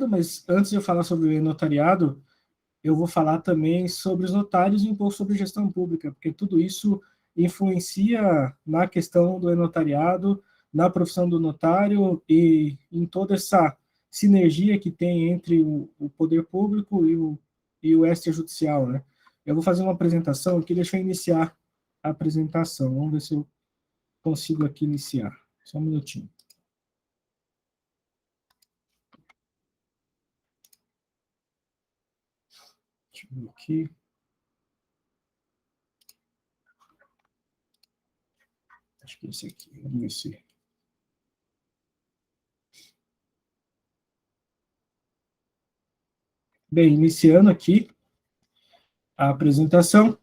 mas antes de eu falar sobre o notariado, eu vou falar também sobre os notários e um pouco sobre gestão pública, porque tudo isso influencia na questão do notariado, na profissão do notário e em toda essa sinergia que tem entre o poder público e o extrajudicial, né? Eu vou fazer uma apresentação aqui, deixa eu iniciar a apresentação. Vamos ver se eu consigo aqui iniciar. Só um minutinho. Deixa eu ver aqui. Acho que é esse aqui. Vamos ver se... Bem, iniciando aqui a apresentação.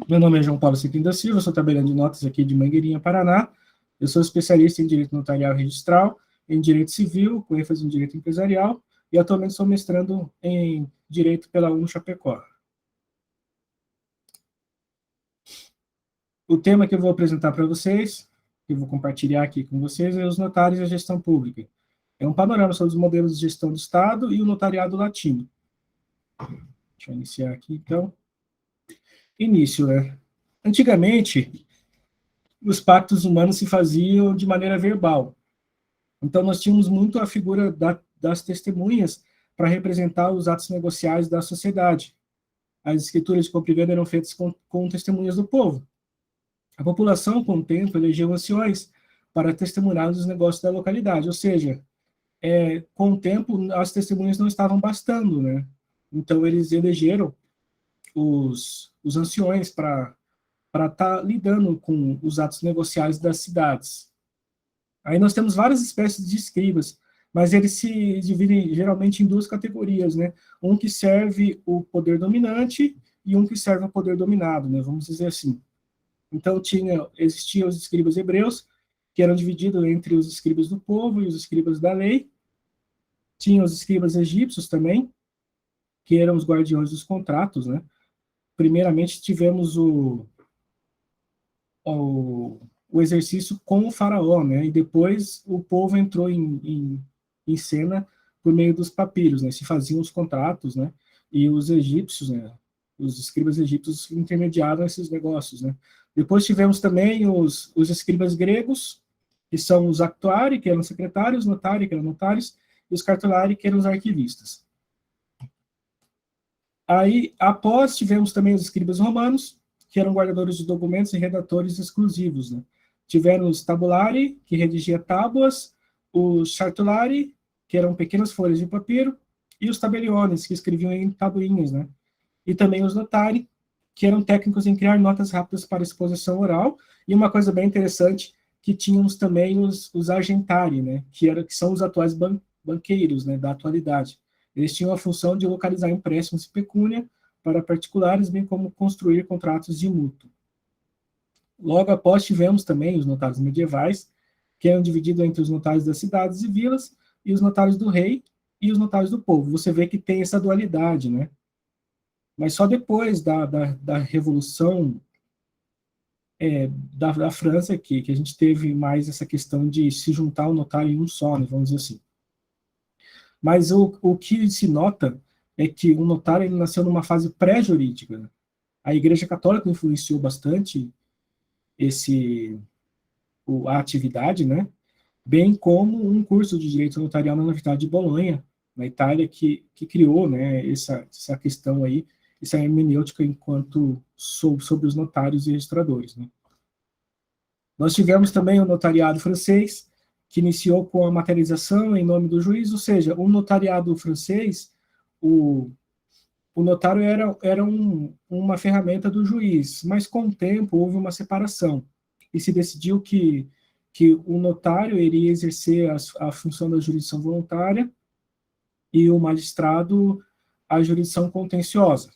Meu nome é João Paulo Sequim da Silva, sou tabelião de notas aqui de Mangueirinha, Paraná. Eu sou especialista em Direito Notarial e Registral, em Direito Civil, com ênfase em Direito Empresarial, e atualmente sou mestrando em Direito pela UNO Chapecó. O tema que eu vou apresentar para vocês, que eu vou compartilhar aqui com vocês, é os notários e a gestão pública. É um panorama sobre os modelos de gestão do Estado e o notariado latino. Deixa eu iniciar aqui, então. Início, né? Antigamente, os pactos humanos se faziam de maneira verbal. Então, nós tínhamos muito a figura das testemunhas para representar os atos negociais da sociedade. As escrituras de compra e venda eram feitas com testemunhas do povo. A população, com o tempo, elegeu anciões para testemunhar os negócios da localidade, ou seja, com o tempo, as testemunhas não estavam bastando, né? Então, eles elegeram os anciões para estar lidando com os atos negociais das cidades. Aí nós temos várias espécies de escribas, mas eles se dividem geralmente em duas categorias, né? Um que serve o poder dominante e um que serve o poder dominado, né? Vamos dizer assim. Então existiam os escribas hebreus, que eram divididos entre os escribas do povo e os escribas da lei. Tinha os escribas egípcios também, que eram os guardiões dos contratos, né? Primeiramente tivemos o exercício com o faraó, né? E depois o povo entrou em cena por meio dos papiros, né? Se faziam os contratos, né? E os egípcios, né? Os escribas egípcios intermediaram esses negócios, né? Depois tivemos também os escribas gregos, que são os actuari, que eram secretários, notari, que eram notários, e os cartolari, que eram os arquivistas. Aí, após, tivemos também os escribas romanos, que eram guardadores de documentos e redatores exclusivos, né? Tiveram os tabulari, que redigia tábuas, os chartulari, que eram pequenas folhas de papiro, e os tabeliones, que escreviam em tabuinhas, né? E também os notari, que eram técnicos em criar notas rápidas para exposição oral, e uma coisa bem interessante, que tínhamos também os argentari, né? Que são os atuais banqueiros, né? Da atualidade. Eles tinham a função de localizar empréstimos e pecúnia para particulares, bem como construir contratos de mútuo. Logo após, tivemos também os notários medievais, que eram divididos entre os notários das cidades e vilas, e os notários do rei e os notários do povo. Você vê que tem essa dualidade, né? Mas só depois da Revolução da França que a gente teve mais essa questão de se juntar o notário em um só, né, vamos dizer assim. Mas o que se nota é que o notário ele nasceu numa fase pré-jurídica, né? A Igreja Católica influenciou bastante a atividade, né? Bem como um curso de direito notarial na Universidade de Bolonha, na Itália, que criou, né, essa questão aí, essa hermenêutica enquanto sobre os notários e registradores, né? Nós tivemos também o notariado francês, que iniciou com a materialização em nome do juiz, ou seja, o notariado francês, o notário era uma ferramenta do juiz, mas com o tempo houve uma separação, e se decidiu que o notário iria exercer a função da jurisdição voluntária e o magistrado a jurisdição contenciosa.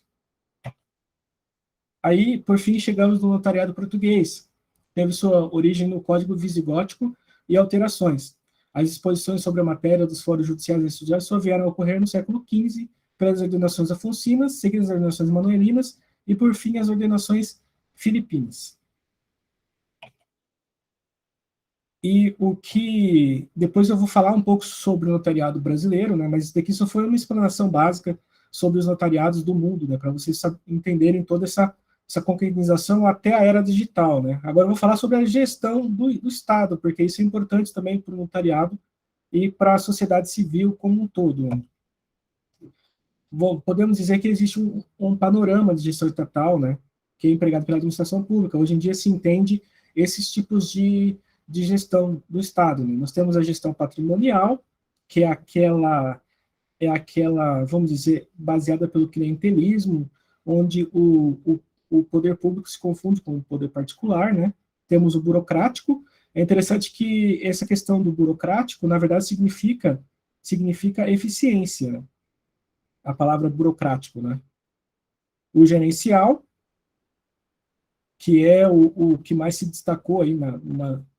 Aí, por fim, chegamos no notariado português. Teve sua origem no Código Visigótico e alterações. As disposições sobre a matéria dos fóruns judiciais e estudiais só vieram a ocorrer no século XV, pelas ordenações afonsinas, seguidas as ordenações manuelinas e, por fim, as ordenações filipinas. E o que... Depois eu vou falar um pouco sobre o notariado brasileiro, né? Mas isso daqui só foi uma explanação básica sobre os notariados do mundo, né? Para vocês entenderem toda essa concretização até a era digital, né? Agora eu vou falar sobre a gestão do Estado, porque isso é importante também para o notariado e para a sociedade civil como um todo, né? Podemos dizer que existe um panorama de gestão estatal, né, que é empregado pela administração pública. Hoje em dia se entende esses tipos de gestão do Estado, né? Nós temos a gestão patrimonial, que é aquela, vamos dizer, baseada pelo clientelismo, onde o poder público se confunde com o poder particular, né? Temos o burocrático. É interessante que essa questão do burocrático, na verdade, significa eficiência, né? A palavra burocrático, né? O gerencial, que é o que mais se destacou aí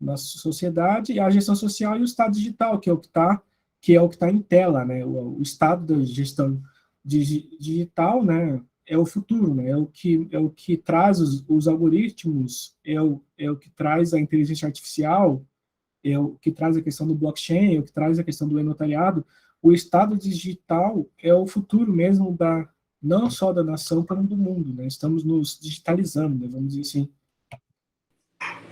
na sociedade, e a gestão social e o Estado digital, que é o que tá em tela, né? O Estado da gestão digital, né? É o futuro, né? É o que traz os algoritmos, é o que traz a inteligência artificial, é o que traz a questão do blockchain, é o que traz a questão do e-notariado. O Estado digital é o futuro mesmo não só da nação, como do mundo, né? Estamos nos digitalizando, né? Vamos dizer assim.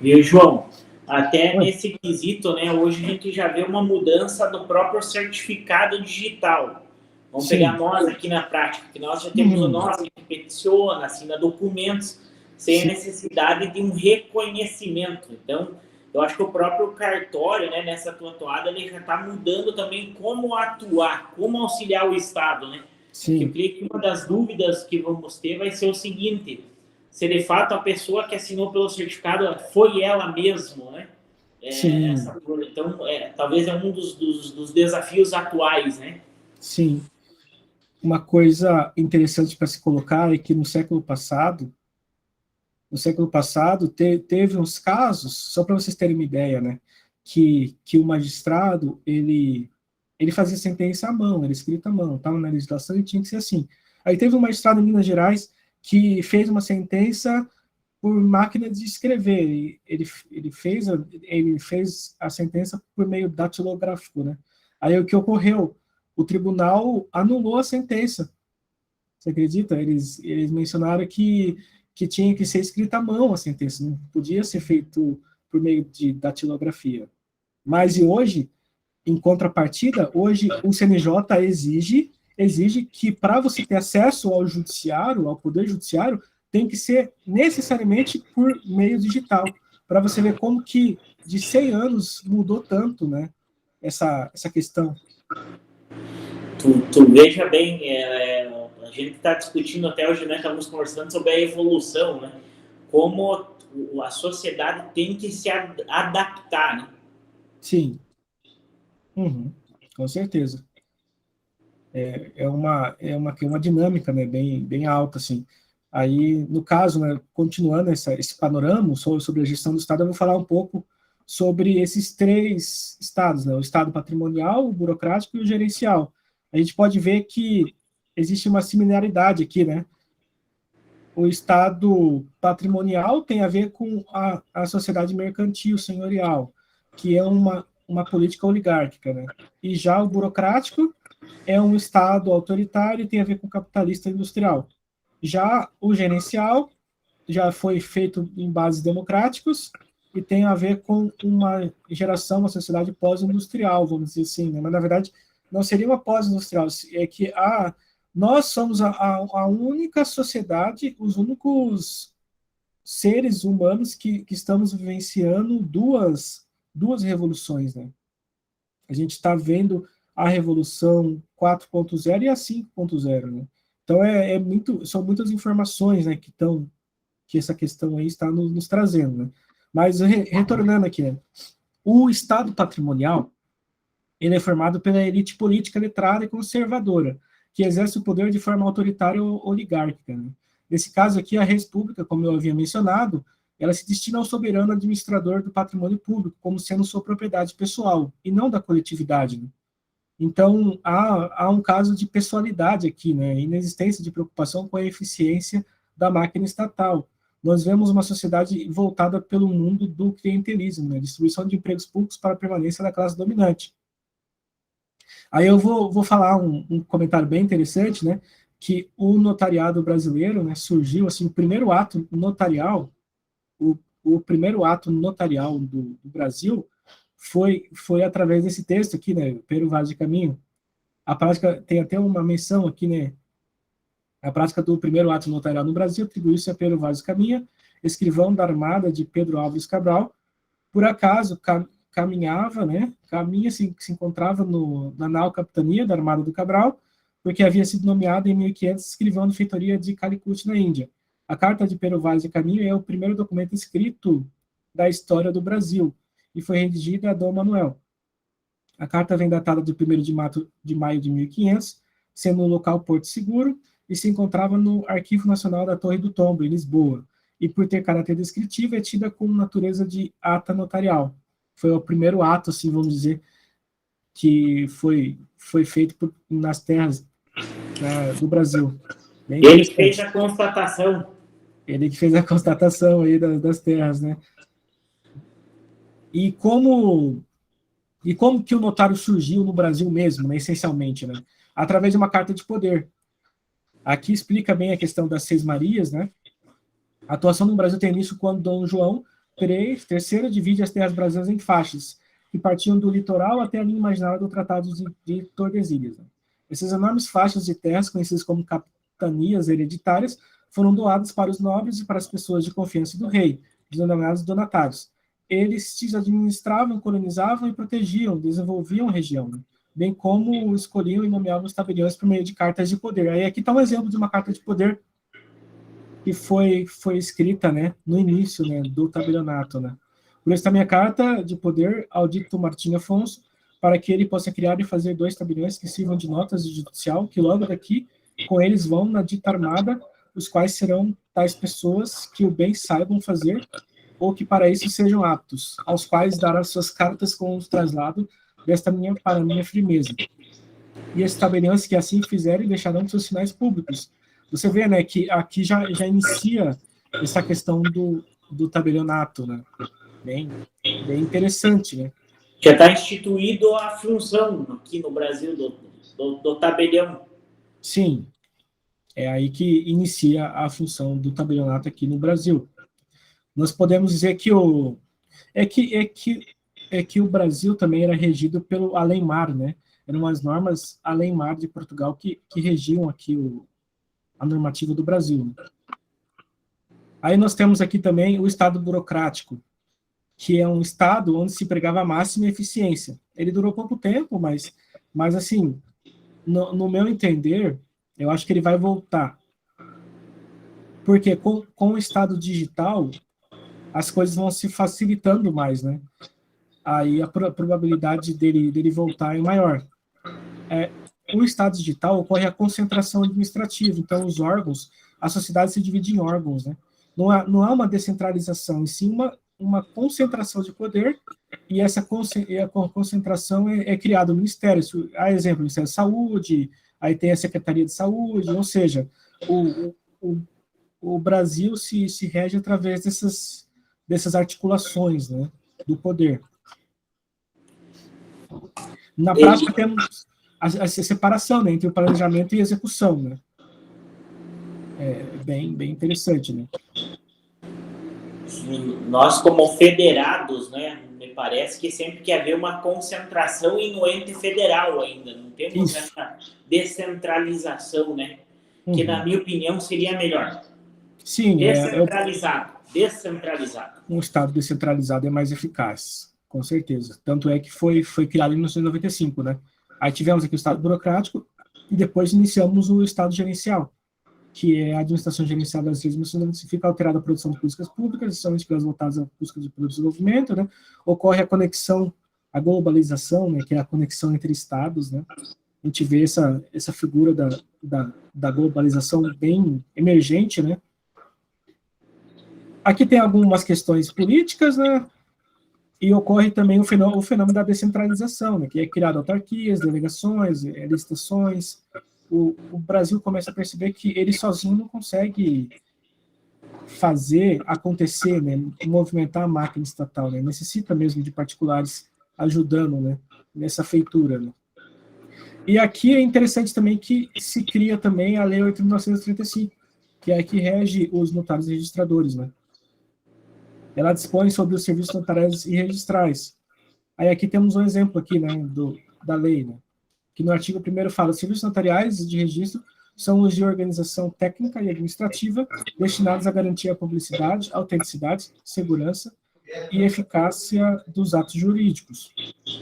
Viu, João? Até Oi. nesse quesito, né, hoje a gente já vê uma mudança do próprio certificado digital. Vamos pegar Sim. nós aqui na prática, que nós já temos o nosso que peticiona, assina documentos, sem a necessidade de um reconhecimento. Então, eu acho que o próprio cartório, né, nessa tua atuada, ele já está mudando também como atuar, como auxiliar o Estado, né? Sim. Eu creio que uma das dúvidas que vamos ter vai ser o seguinte: se de fato a pessoa que assinou pelo certificado foi ela mesma, né? Sim. Então, talvez é um dos desafios atuais, né? Sim. Uma coisa interessante para se colocar é que no século passado teve uns casos, só para vocês terem uma ideia, né, que o magistrado, ele fazia sentença à mão, era escrita à mão, estava na legislação e tinha que ser assim. Aí teve um magistrado em Minas Gerais que fez uma sentença por máquina de escrever. Ele fez a sentença por meio datilográfico, né? Aí o que ocorreu? O tribunal anulou a sentença. Você acredita? Eles mencionaram que tinha que ser escrita à mão a sentença, não podia ser feito por meio de datilografia. Mas e hoje, em contrapartida, hoje o CNJ exige que para você ter acesso ao judiciário, ao poder judiciário, tem que ser necessariamente por meio digital, para você ver como que de 100 anos mudou tanto, né, essa questão. Tu veja bem, a gente está discutindo até hoje, né? Estamos conversando sobre a evolução, né? Como a sociedade tem que se adaptar, né? Sim. Uhum. Com certeza. É uma dinâmica, né, bem alta, assim. Aí, no caso, né, continuando esse panorama sobre a gestão do Estado, eu vou falar um pouco sobre esses três estados, né, o Estado patrimonial, o burocrático e o gerencial. A gente pode ver que existe uma similaridade aqui, né? O Estado patrimonial tem a ver com a sociedade mercantil senhorial, que é uma política oligárquica, né? E já o burocrático é um Estado autoritário e tem a ver com capitalista industrial. Já o gerencial já foi feito em bases democráticos e tem a ver com uma geração, uma sociedade pós-industrial, vamos dizer assim, né? Mas, na verdade, não seria uma pós-industrial, é que nós somos a única sociedade, os únicos seres humanos que estamos vivenciando duas revoluções, né? A gente está vendo a revolução 4.0 e a 5.0, né? Então são muitas informações, né, que essa questão aí está nos trazendo, né? Mas retornando aqui, né? O Estado patrimonial, ele é formado pela elite política letrada e conservadora, que exerce o poder de forma autoritária ou oligárquica, né? Nesse caso aqui, a res pública, como eu havia mencionado, ela se destina ao soberano administrador do patrimônio público, como sendo sua propriedade pessoal, e não da coletividade, né? Então, há um caso de pessoalidade aqui, né? Inexistência de preocupação com a eficiência da máquina estatal. nós vemos uma sociedade voltada pelo mundo do clientelismo, né? Distribuição de empregos públicos para a permanência da classe dominante. Aí eu vou falar um comentário bem interessante, né? Que o notariado brasileiro, né, surgiu, assim, o primeiro ato notarial, o primeiro ato notarial do Brasil foi através desse texto aqui, né, Pero Vaz de Caminho. A prática, tem até uma menção aqui, né, a prática do primeiro ato notarial no Brasil atribuiu-se a Pero Vaz de Caminha, escrivão da armada de Pedro Álvares Cabral. Por acaso, se encontrava na nau capitania da armada do Cabral, porque havia sido nomeado em 1500 escrivão de feitoria de Calicut, na Índia. A Carta de Pero Vaz de Caminho é o primeiro documento escrito da história do Brasil, e foi redigida a Dom Manuel. A carta vem datada de 1º de maio de 1500, sendo um local Porto Seguro, e se encontrava no Arquivo Nacional da Torre do Tombo, em Lisboa, e por ter caráter descritivo, é tida com natureza de ata notarial. Foi o primeiro ato, assim, vamos dizer, que foi feito nas terras do Brasil. Ele fez a constatação. Ele que fez a constatação aí das terras, né? E como que o notário surgiu no Brasil mesmo, né, essencialmente, né? Através de uma carta de poder. Aqui explica bem a questão das Seis Marias, né? A atuação no Brasil tem início quando Dom João III divide as terras brasileiras em faixas, que partiam do litoral até a linha imaginária do Tratado de Tordesilhas. Essas enormes faixas de terras, conhecidas como capitanias hereditárias, foram doadas para os nobres e para as pessoas de confiança do rei, denominados donatários. Eles se administravam, colonizavam e protegiam, desenvolviam a região, né? Bem como escolhiam e nomeavam os tabeliões por meio de cartas de poder. Aí aqui está um exemplo de uma carta de poder que foi escrita, né, no início, né, do tabelionato, né. Por isso, a minha carta de poder ao dito Martim Afonso, para que ele possa criar e fazer 2 tabeliões que sirvam de notas de judicial, que logo daqui, com eles vão na dita armada, os quais serão tais pessoas que o bem saibam fazer, ou que para isso sejam aptos, aos quais dará suas cartas com o traslado para minha firmeza. E esses tabeliões que assim fizerem deixarão seus sinais públicos. Você vê, né, que aqui já inicia essa questão do tabelionato, né? Bem interessante, né? Já está instituído a função aqui no Brasil do tabelião. Sim, é aí que inicia a função do tabelionato aqui no Brasil. Nós podemos dizer que o Brasil também era regido pelo Além-Mar, né? Eram as normas Além-Mar de Portugal que regiam aqui a normativa do Brasil. Aí nós temos aqui também o Estado burocrático, que é um Estado onde se pregava a máxima eficiência. Ele durou pouco tempo, mas assim, no meu entender, eu acho que ele vai voltar. Porque com o Estado digital, as coisas vão se facilitando mais, né? Aí a probabilidade dele voltar é maior. O Estado digital ocorre a concentração administrativa, então os órgãos, a sociedade se divide em órgãos, né? Não há uma descentralização, e sim uma concentração de poder, e essa concentração é criada no Ministério. Há exemplo, o Ministério da Saúde, aí tem a Secretaria de Saúde, ou seja, o Brasil se rege através dessas articulações, né, do poder. Na prática, temos a separação, né, entre o planejamento e a execução, né? É bem interessante, né? Nós, como federados, né, me parece que sempre que haver uma concentração e no ente federal ainda, não temos essa descentralização, né? Que, na minha opinião, seria melhor. Sim, descentralizado. Um Estado descentralizado é mais eficaz, com certeza. Tanto é que foi criado em 1995, né? Aí tivemos aqui o Estado burocrático e depois iniciamos o Estado gerencial, que é a administração gerencial das leis, fica alterada a produção de políticas públicas, especialmente aquelas voltadas à busca de desenvolvimento, né? Ocorre a conexão, a globalização, né? Que é a conexão entre estados, né? A gente vê essa figura da globalização bem emergente, né? Aqui tem algumas questões políticas, né? E ocorre também o fenômeno da descentralização, né? Que é criado autarquias, delegações, licitações. O Brasil começa a perceber que ele sozinho não consegue fazer acontecer, né, movimentar a máquina estatal, né, necessita mesmo de particulares ajudando, né, nessa feitura, né. E aqui é interessante também que se cria também a Lei 8.935, que é a que rege os notários e registradores, né. Ela dispõe sobre os serviços notariais e registrais. Aí aqui temos um exemplo aqui, né, da lei, né, que no artigo 1º fala: os serviços notariais de registro são os de organização técnica e administrativa destinados a garantir a publicidade, autenticidade, segurança e eficácia dos atos jurídicos.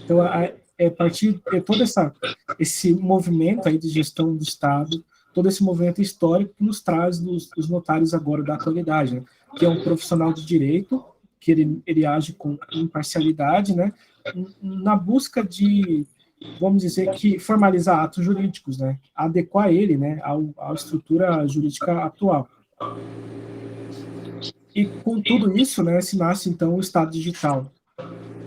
Então, a partir de todo esse movimento aí de gestão do Estado, todo esse movimento histórico que nos traz os notários agora da atualidade, né, que é um profissional de direito, que ele age com imparcialidade, né, na busca de, vamos dizer, que formalizar atos jurídicos, né, adequar ele, né, à estrutura jurídica atual. E com tudo isso, né, se nasce então o Estado digital,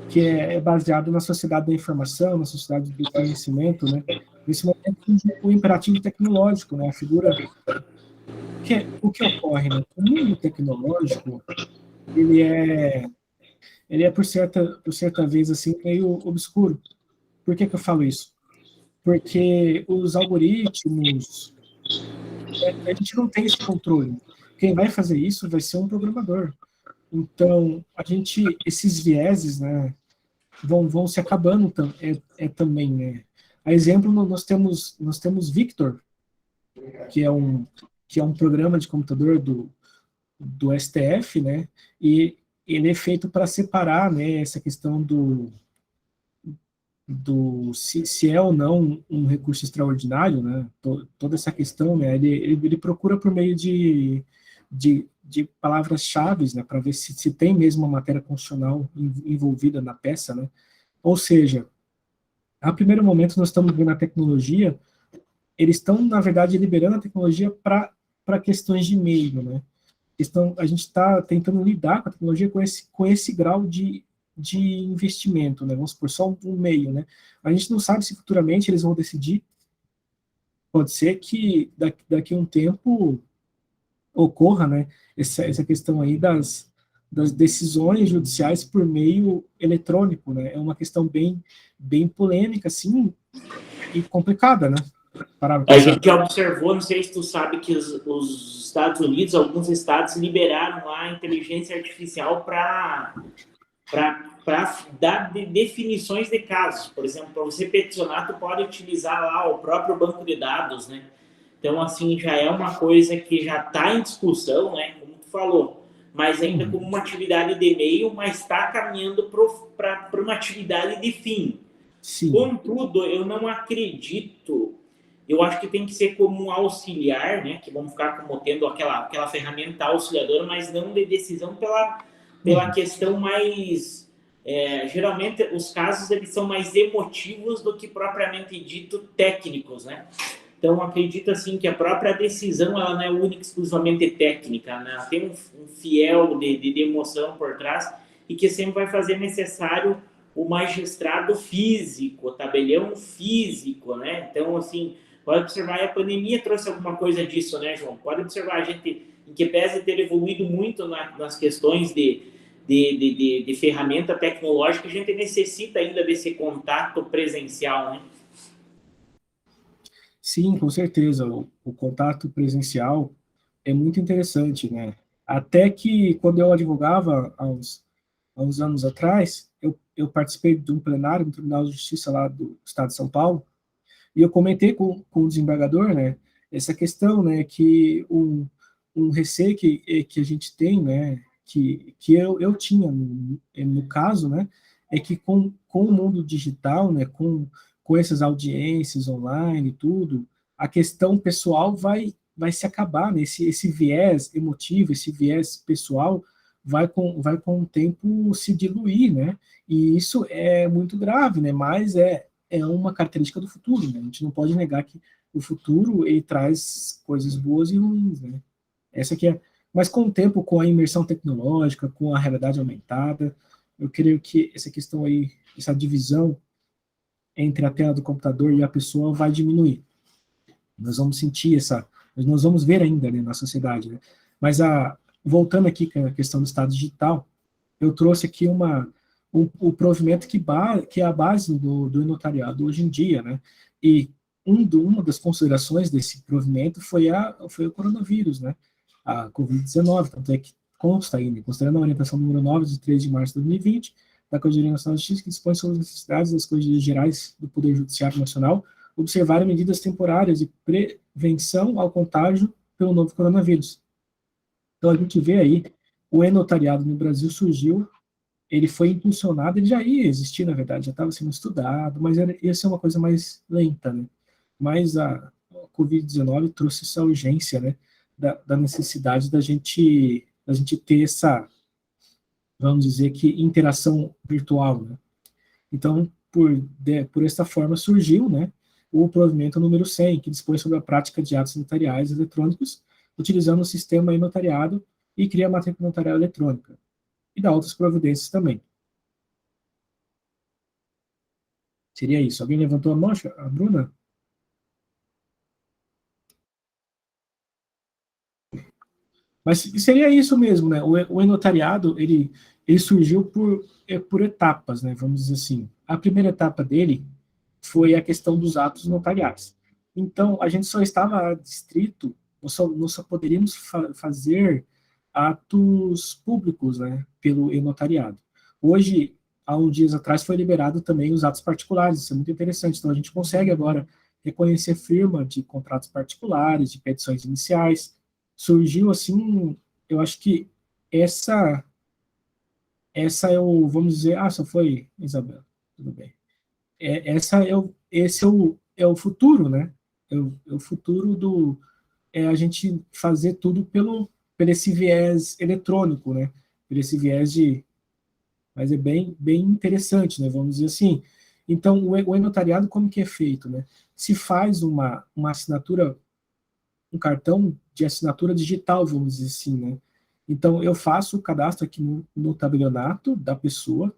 que é baseado na sociedade da informação, na sociedade do conhecimento, né, nesse momento o imperativo tecnológico, né, a figura o que ocorre, né, o mundo tecnológico, ele é por certa vez assim meio obscuro. Por que eu falo isso? Porque os algoritmos, a gente não tem esse controle. Quem vai fazer isso vai ser um programador. Então, esses vieses, né, vão se acabando também, né. A exemplo, nós temos Victor, que é um programa de computador do STF, né, e ele é feito para separar, né, essa questão se é ou não um recurso extraordinário, né, toda essa questão, né, ele procura por meio de palavras-chave, né, para ver se tem mesmo uma matéria constitucional envolvida na peça, né. Ou seja, a primeiro momento nós estamos vendo a tecnologia, eles estão, na verdade, liberando a tecnologia para questões de meio, né. A gente está tentando lidar com a tecnologia com esse grau de investimento, né? Vamos supor, só um meio, né? A gente não sabe se futuramente eles vão decidir, pode ser que daqui a um tempo ocorra, né, essa questão aí das decisões judiciais por meio eletrônico, né? É uma questão bem polêmica, assim, e complicada, né? A gente já observou, não sei se tu sabe, que os Estados Unidos, alguns estados liberaram lá a inteligência artificial para dar definições de casos. Por exemplo, para você peticionar, tu pode utilizar lá o próprio banco de dados, né? Então, assim, já é uma coisa que já está em discussão, né? Como tu falou, mas ainda como uma atividade de meio, mas está caminhando para uma atividade de fim. Sim. Contudo, eu não acredito. Eu acho que tem que ser como um auxiliar, né? Que vamos ficar como tendo aquela ferramenta auxiliadora, mas não de decisão pela questão mais... geralmente, os casos eles são mais emotivos do que propriamente dito técnicos, né? Então, acredito assim que a própria decisão ela não é única e exclusivamente técnica, né? Ela tem um fiel de emoção por trás e que sempre vai fazer necessário o magistrado físico, o tabelião físico, né? Então, assim, pode observar, a pandemia trouxe alguma coisa disso, né, João? Pode observar, a gente, em que pese ter evoluído muito nas questões de ferramenta tecnológica, a gente necessita ainda desse contato presencial, né? Sim, com certeza. O contato presencial é muito interessante, né? Até que, quando eu advogava, há uns anos atrás, eu participei de um plenário no Tribunal de Justiça lá do Estado de São Paulo, e eu comentei com o desembargador, né, essa questão, né, que um receio que a gente tem, né, que eu tinha no caso, né, é que com o mundo digital, né, com essas audiências online e tudo, a questão pessoal vai se acabar, né, esse viés emotivo, esse viés pessoal vai com o tempo se diluir, né, e isso é muito grave, né, mas é uma característica do futuro, né, a gente não pode negar que o futuro, ele traz coisas boas e ruins, né, essa aqui é, mas com o tempo, com a imersão tecnológica, com a realidade aumentada, eu creio que essa questão aí, essa divisão entre a tela do computador e a pessoa vai diminuir. Nós vamos sentir nós vamos ver ainda, né, na sociedade, né? Mas voltando aqui com a questão do Estado digital, eu trouxe aqui o provimento que é a base do notariado hoje em dia, né? E uma das considerações desse provimento foi o coronavírus, né? A Covid-19, tanto é que consta aí, né? Considerando a orientação número 9, de 3 de março de 2020, da Corregedoria Nacional de Justiça, que dispõe sobre as necessidades das Corregedorias Gerais do Poder Judiciário Nacional, observarem medidas temporárias de prevenção ao contágio pelo novo coronavírus. Então, a gente vê aí, o e-notariado no Brasil surgiu, ele foi impulsionado, ele já ia existir, na verdade, já estava sendo estudado, mas ia ser uma coisa mais lenta, né? Mas a Covid-19 trouxe essa urgência, né, da necessidade da gente ter essa, vamos dizer que, interação virtual, né? Então, por esta forma, surgiu, né, o provimento número 100, que dispõe sobre a prática de atos notariais eletrônicos, utilizando o sistema e-notariado e cria a matrícula notarial eletrônica, e dá outras providências também. Seria isso. Alguém levantou a mão? A Bruna? Mas seria isso mesmo, né? O e-notariado, ele surgiu por etapas, né? Vamos dizer assim. A primeira etapa dele foi a questão dos atos notariais. Então, a gente só estava distrito, nós só poderíamos fazer atos públicos, né, pelo e-notariado. Hoje, há uns dias atrás, foi liberado também os atos particulares, isso é muito interessante. Então, a gente consegue agora reconhecer firma de contratos particulares, de petições iniciais. Surgiu, assim, eu acho que essa, essa é o, vamos dizer, só foi, Isabela, tudo bem. Esse é o futuro, né? É o futuro a gente fazer tudo pelo esse viés eletrônico, né? Por esse viés mas é bem, bem interessante, né? Vamos dizer assim. Então, o e-notariado, como que é feito, né? Se faz uma assinatura, um cartão de assinatura digital, vamos dizer assim, né? Então, eu faço o cadastro aqui no tabelionato da pessoa,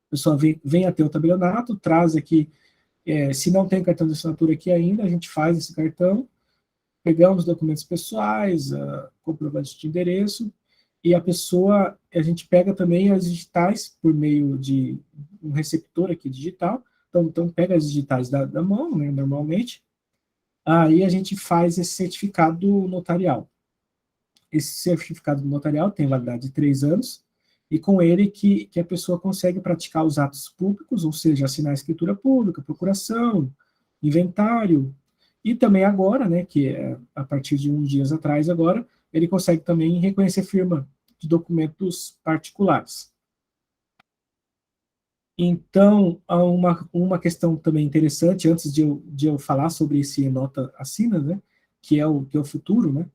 a pessoa vem até o tabelionato, traz aqui, se não tem cartão de assinatura aqui ainda, a gente faz esse cartão, pegamos documentos pessoais, comprovantes de endereço, e a gente pega também as digitais por meio de um receptor aqui digital, então pega as digitais da mão, né, normalmente, aí a gente faz esse certificado notarial. Esse certificado notarial tem validade de 3 anos, e com ele que a pessoa consegue praticar os atos públicos, ou seja, assinar a escritura pública, procuração, inventário, e também agora, né, que é a partir de uns dias atrás agora, ele consegue também reconhecer firma de documentos particulares. Então, há uma questão também interessante, antes de eu falar sobre esse nota assina, né, que é o futuro, né,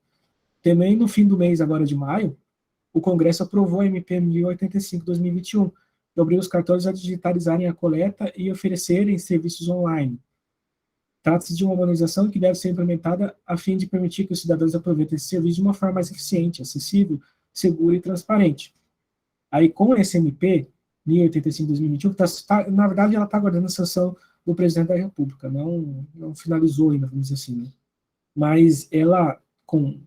também no fim do mês agora de maio, o Congresso aprovou a MP 1085/2021, que obriga os cartórios a digitalizarem a coleta e oferecerem serviços online. Trata-se de uma modernização que deve ser implementada a fim de permitir que os cidadãos aproveitem esse serviço de uma forma mais eficiente, acessível, segura e transparente. Aí, com esse MP 1085/2021, na verdade, ela está aguardando a sanção do presidente da República, não finalizou ainda, vamos dizer assim, né? Mas ela, com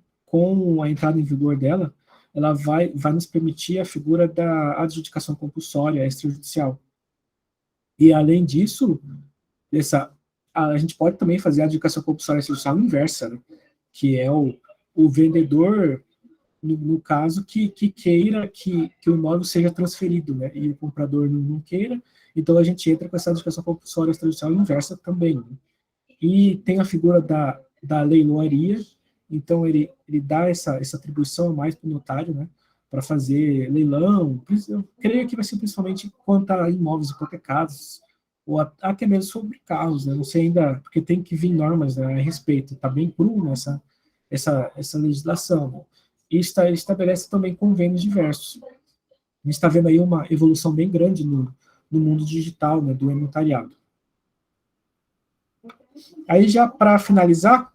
a entrada em vigor dela, ela vai nos permitir a figura da adjudicação compulsória extrajudicial. E, além disso, a gente pode também fazer a adjudicação compulsória extrajudicial inversa, né? Que é o vendedor, no caso, que queira que o imóvel seja transferido, né? E o comprador não queira, então a gente entra com essa adjudicação compulsória extrajudicial inversa também, né? E tem a figura da leiloaria, então ele dá essa atribuição a mais para o notário, né, para fazer leilão. Eu creio que vai ser principalmente quanto a imóveis hipotecados, ou até mesmo sobre carros, né, não sei ainda, porque tem que vir normas, né, a respeito, está bem cru nessa essa legislação, né? E estabelece também convênios diversos. A gente está vendo aí uma evolução bem grande no mundo digital, né, do notariado. Aí, já para finalizar,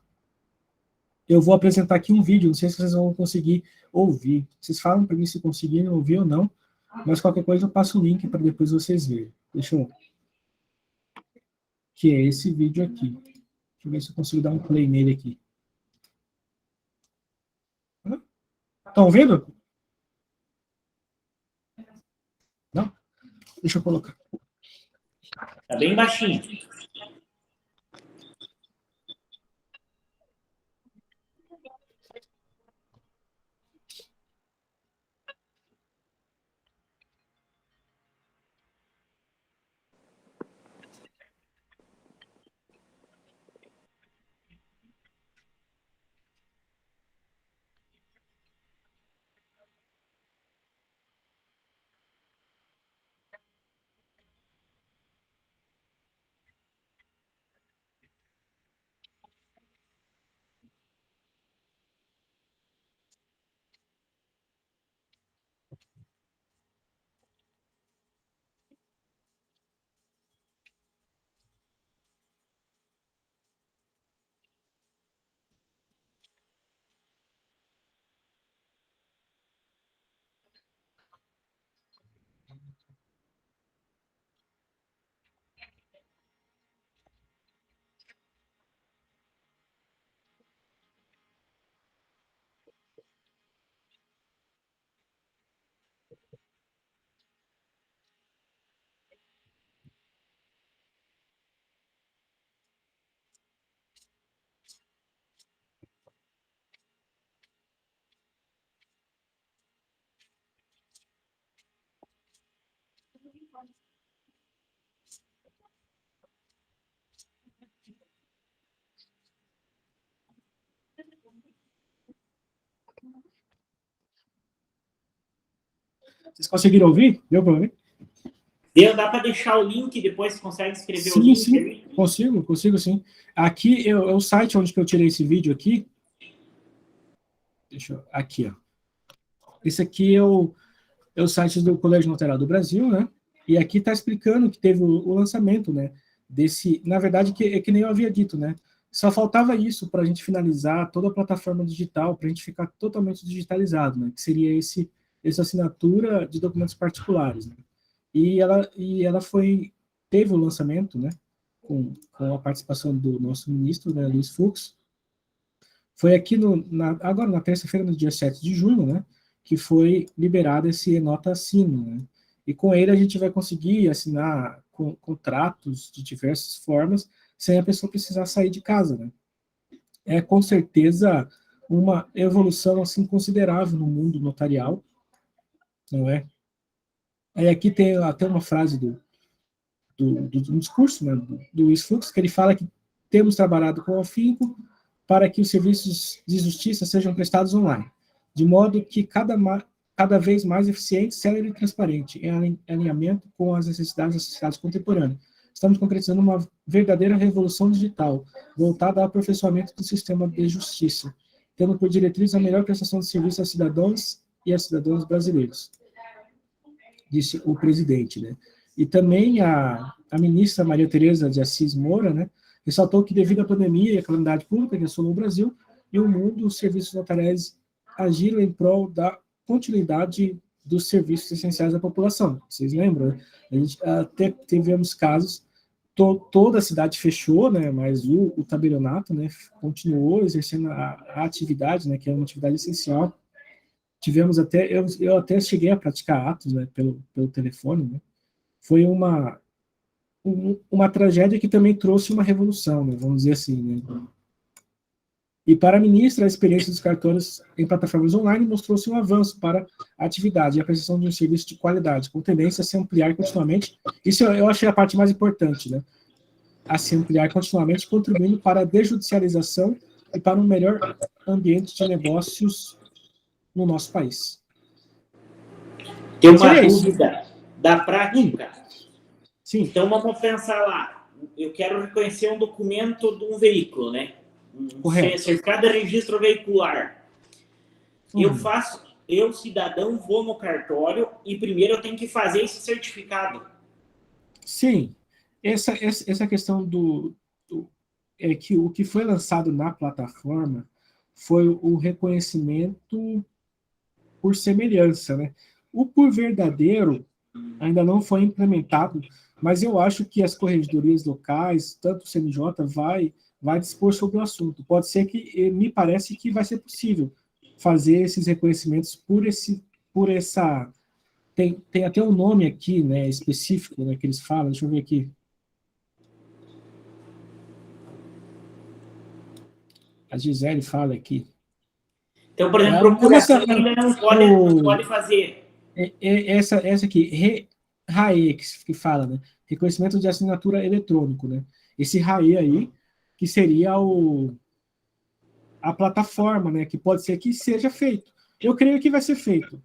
eu vou apresentar aqui um vídeo, não sei se vocês vão conseguir ouvir. Vocês falam para mim se conseguirem ouvir ou não, mas qualquer coisa eu passo o link para depois vocês verem. Deixa eu... Que é esse vídeo aqui. Deixa eu ver se eu consigo dar um play nele aqui. Estão ouvindo? Não? Deixa eu colocar. Tá bem baixinho. Vocês conseguiram ouvir? Deu para ouvir? Dá para deixar o link, depois você consegue escrever o Sim, link? sim, Ali? consigo sim. Aqui é o site onde que eu tirei esse vídeo aqui. Aqui, ó. Esse aqui é o site do Colégio Notarial do Brasil, né? E aqui está explicando que teve o lançamento, né? Na verdade, que nem eu havia dito, né? Só faltava isso para a gente finalizar toda a plataforma digital, para a gente ficar totalmente digitalizado, né? Que seria essa assinatura de documentos particulares, né? E ela teve o lançamento, né? Com a participação do nosso ministro, né, Luiz Fux. Foi aqui agora na terça-feira, no dia 7 de junho, né? Que foi liberado esse nota assino, né? E com ele a gente vai conseguir assinar contratos de diversas formas, sem a pessoa precisar sair de casa, né? É com certeza uma evolução assim considerável no mundo notarial, não é? Aí aqui tem até uma frase do discurso, né, do Luiz Fux, que ele fala que temos trabalhado com o afinco para que os serviços de justiça sejam prestados online, de modo que cada vez mais eficiente, célere e transparente, em alinhamento com as necessidades da sociedade contemporânea. Estamos concretizando uma verdadeira revolução digital, voltada ao aperfeiçoamento do sistema de justiça, tendo por diretriz a melhor prestação de serviço aos cidadãos e às cidadãs brasileiros, disse o presidente, né? E também a ministra Maria Tereza de Assis Moura, né, ressaltou que devido à pandemia e à calamidade pública que assolou o Brasil e o mundo, os serviços notariais agiram em prol da continuidade dos serviços essenciais à população. Vocês lembram? A gente até tivemos casos, toda a cidade fechou, né, mas o tabelionato, né, continuou exercendo a atividade, né, que é uma atividade essencial. Tivemos até, eu até cheguei a praticar atos, né, pelo telefone, né. Foi uma tragédia que também trouxe uma revolução, né, vamos dizer assim, né. E para a ministra, a experiência dos cartórios em plataformas online mostrou-se um avanço para a atividade e a prestação de um serviço de qualidade, com tendência a se ampliar continuamente. Isso eu achei a parte mais importante, né? A se ampliar continuamente, contribuindo para a desjudicialização e para um melhor ambiente de negócios no nosso país. Tem uma dúvida da prática. Sim. Então vamos pensar lá. Eu quero reconhecer um documento de um veículo, né? Certificado de registro veicular. Eu, cidadão, vou no cartório e primeiro eu tenho que fazer esse certificado. Sim. Essa questão é que o que foi lançado na plataforma foi o reconhecimento por semelhança, né? O por verdadeiro ainda não foi implementado, mas eu acho que as corregedorias locais, tanto o CNJ, vai dispor sobre o assunto. Pode ser que, me parece que vai ser possível fazer esses reconhecimentos por essa... Tem até um nome aqui, né, específico, né, que eles falam, deixa eu ver aqui. A Gisele fala aqui. Então, por exemplo, procuração ainda não pode fazer. Essa aqui, RAE, que fala, né? Reconhecimento de assinatura eletrônico, né? Esse RAE aí, que seria a plataforma, né? Que pode ser que seja feito. Eu creio que vai ser feito.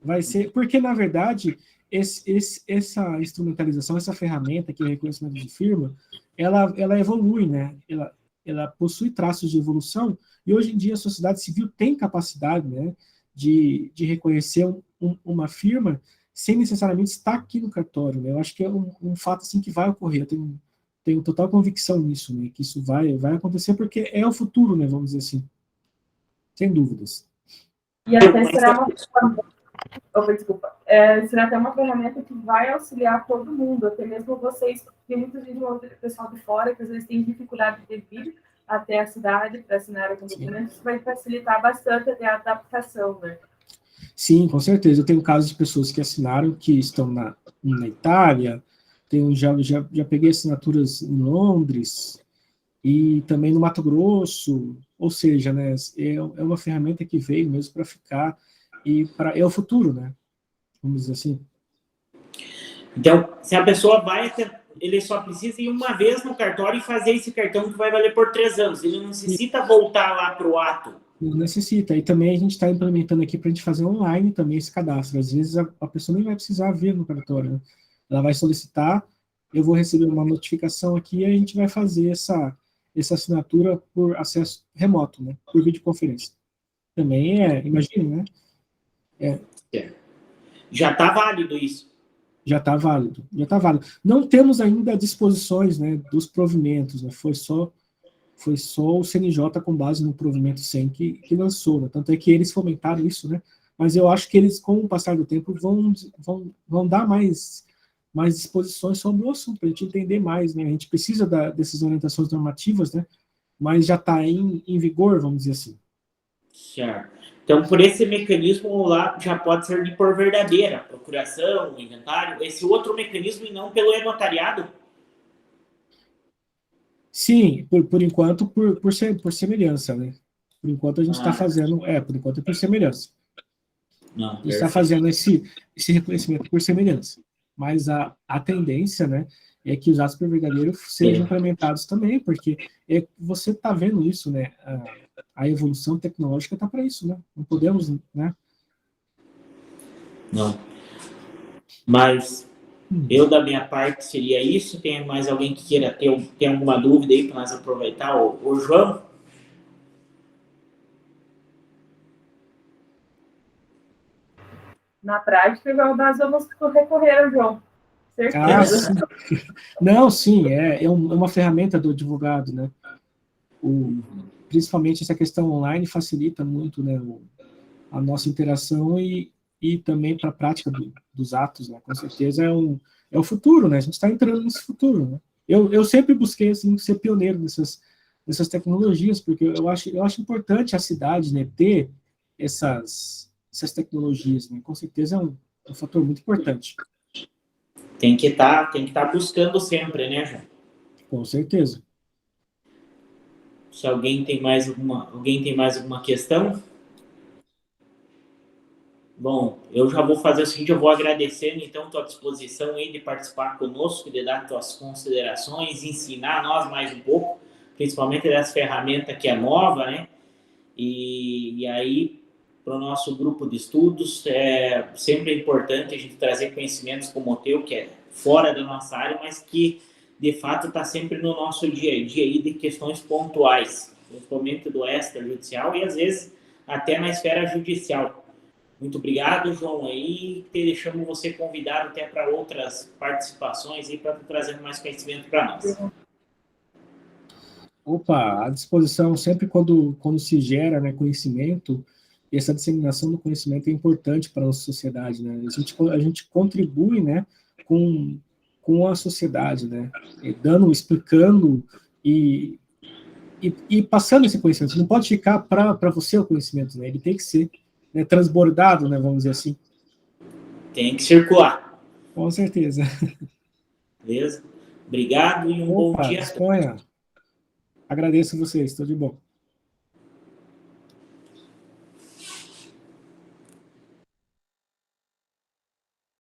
Vai ser, porque, na verdade, essa instrumentalização, essa ferramenta que é o reconhecimento de firma, ela evolui, né? Ela possui traços de evolução, e hoje em dia a sociedade civil tem capacidade, né, de reconhecer uma firma sem necessariamente estar aqui no cartório, né? Eu acho que é um fato assim que vai ocorrer. Eu tenho total convicção nisso, né? Que isso vai acontecer, porque é o futuro, né? Vamos dizer assim. Sem dúvidas. E até será desculpa. Será até uma ferramenta que vai auxiliar todo mundo, até mesmo vocês, porque muitas vezes o pessoal de fora, que às vezes tem dificuldade de vir até a cidade para assinar com documentos, vai facilitar bastante até a adaptação, né? Sim, com certeza. Eu tenho casos de pessoas que assinaram, que estão na Itália, já peguei assinaturas em Londres, e também no Mato Grosso, ou seja, né, é uma ferramenta que veio mesmo para ficar, e é o futuro, né? Vamos dizer assim. Então, se a pessoa ele só precisa ir uma vez no cartório e fazer esse cartão que vai valer por 3 anos. Ele não necessita voltar lá para o ato. Não necessita. E também a gente está implementando aqui para a gente fazer online também esse cadastro. Às vezes a pessoa nem vai precisar vir no cartório, né? Ela vai solicitar, eu vou receber uma notificação aqui e a gente vai fazer essa assinatura por acesso remoto, né? Por videoconferência. Também imagine, né? Já está válido isso. Já está válido. Não temos ainda disposições, né, dos provimentos, né? Foi só o CNJ com base no provimento 100 que lançou, né? Tanto é que eles fomentaram isso, né? Mas eu acho que eles, com o passar do tempo, vão dar mais disposições sobre o assunto, para a gente entender mais, né? A gente precisa dessas orientações normativas, né? Mas já está em vigor, vamos dizer assim. Certo. Então, por esse mecanismo lá, já pode servir por verdadeira procuração, inventário, esse outro mecanismo e não pelo e-notariado? Sim, por enquanto, por semelhança, né? Por enquanto a gente está fazendo, por enquanto é por semelhança. Não, a gente está fazendo esse reconhecimento por semelhança. Mas a tendência, né, é que os atos por verdadeiro sejam implementados também, porque você está vendo isso, né? A evolução tecnológica está para isso, né? Não podemos, né? Não. Mas eu, da minha parte, seria isso. Tem mais alguém que queira ter alguma dúvida aí para nós aproveitar? O João? Na prática, nós vamos recorrer ao João. Certeza. Não, sim, é uma ferramenta do advogado, né? Principalmente essa questão online facilita muito, né, a nossa interação e também para a prática dos atos, né? Com certeza é o futuro, né? A gente está entrando nesse futuro, né? Eu sempre busquei assim, ser pioneiro nessas tecnologias, porque eu acho importante a cidade, né, ter essas tecnologias, né? Com certeza é um fator muito importante. Tem que estar buscando sempre, né, João? Com certeza. Se alguém tem mais alguma questão? Bom, eu já vou fazer o seguinte, eu vou agradecendo, então, tua disposição aí de participar conosco, de dar tuas considerações, ensinar nós mais um pouco, principalmente dessa ferramenta que é nova, né? E aí, para o nosso grupo de estudos, sempre é importante a gente trazer conhecimentos como o teu, que é fora da nossa área, mas que, de fato, está sempre no nosso dia a dia aí de questões pontuais, principalmente do extrajudicial e, às vezes, até na esfera judicial. Muito obrigado, João, aí, deixamos você convidado até para outras participações e para trazer mais conhecimento para nós. Opa, à disposição sempre quando se gera, né, conhecimento, essa disseminação do conhecimento é importante para a nossa sociedade, né? A gente contribui, né, com a sociedade, né? Explicando e e passando esse conhecimento, não pode ficar para você o conhecimento, né? Ele tem que ser, né, transbordado, né, vamos dizer assim. Tem que circular. Com certeza. Beleza? Obrigado e um bom dia. Disponha. Agradeço vocês, tudo de bom.